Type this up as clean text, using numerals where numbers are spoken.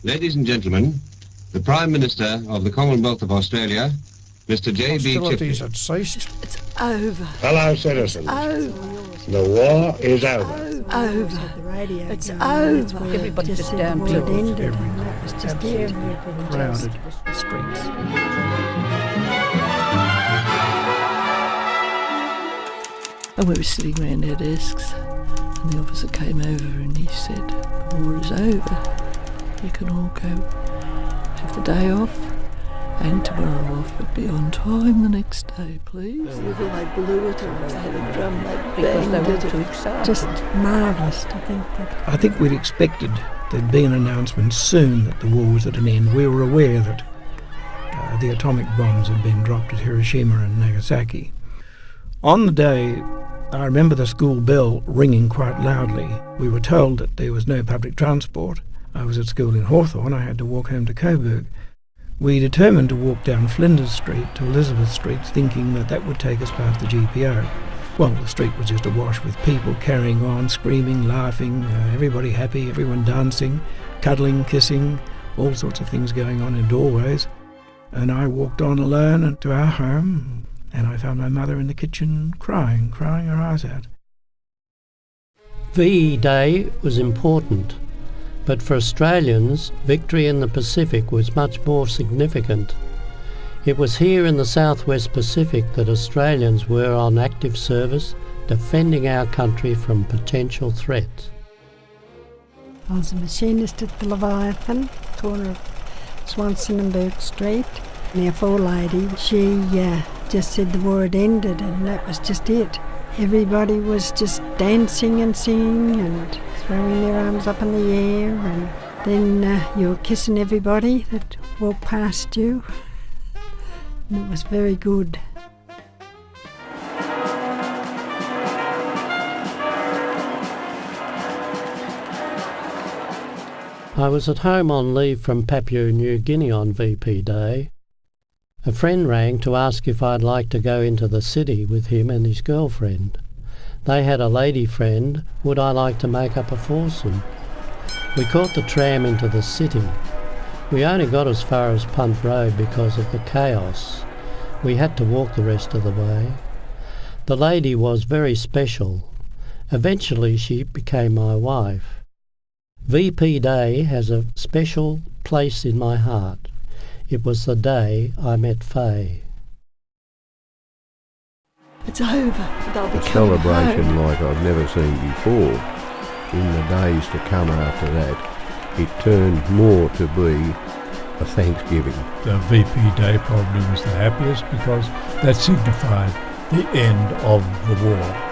Ladies and gentlemen, the Prime Minister of the Commonwealth of Australia, Mr. J.B. Hostilities Chipley. had ceased. It's over. Fellow citizens, Over. the war is over. Over. It's over. Everybody just down to Absolutely crowded streets. And we were sitting round our desks, and the officer came over and he said, "The war is over. You can all go have the day off and tomorrow off, but be on time the next day, please." Whether they blew it or they had a drum, they because they banged were it. too excited. Just marvellous to think that. I think we'd expected there'd be an announcement soon that the war was at an end. We were aware that the atomic bombs had been dropped at Hiroshima and Nagasaki. On the day, I remember the school bell ringing quite loudly. We were told that there was no public transport. I was at school in Hawthorn. I had to walk home to Coburg. We determined to walk down Flinders Street to Elizabeth Street, thinking that that would take us past the GPO. Well, the street was just awash with people carrying on, screaming, laughing, everybody happy, everyone dancing, cuddling, kissing, all sorts of things going on in doorways. And I walked on alone to our home, and I found my mother in the kitchen crying her eyes out. VE Day was important, but for Australians, victory in the Pacific was much more significant. It was here in the Southwest Pacific that Australians were on active service, defending our country from potential threats. I was a machinist at the Leviathan, corner of Swanson and Burke Street. And our forelady, she just said the war had ended, and that was just it. Everybody was just dancing and singing and throwing their arms up in the air, and then you were kissing everybody that walked past you. And it was very good. I was at home on leave from Papua New Guinea on VP Day. A friend rang to ask if I'd like to go into the city with him and his girlfriend. They had a lady friend. Would I like to make up a foursome? We caught the tram into the city. We only got as far as Punt Road because of the chaos. We had to walk the rest of the way. The lady was very special. Eventually she became my wife. VP Day has a special place in my heart. It was the day I met Faye. It's over. They'll be A coming celebration home. like I've never seen before. In the days to come after that, it turned more to be a Thanksgiving. The VP Day probably was the happiest because that signified the end of the war.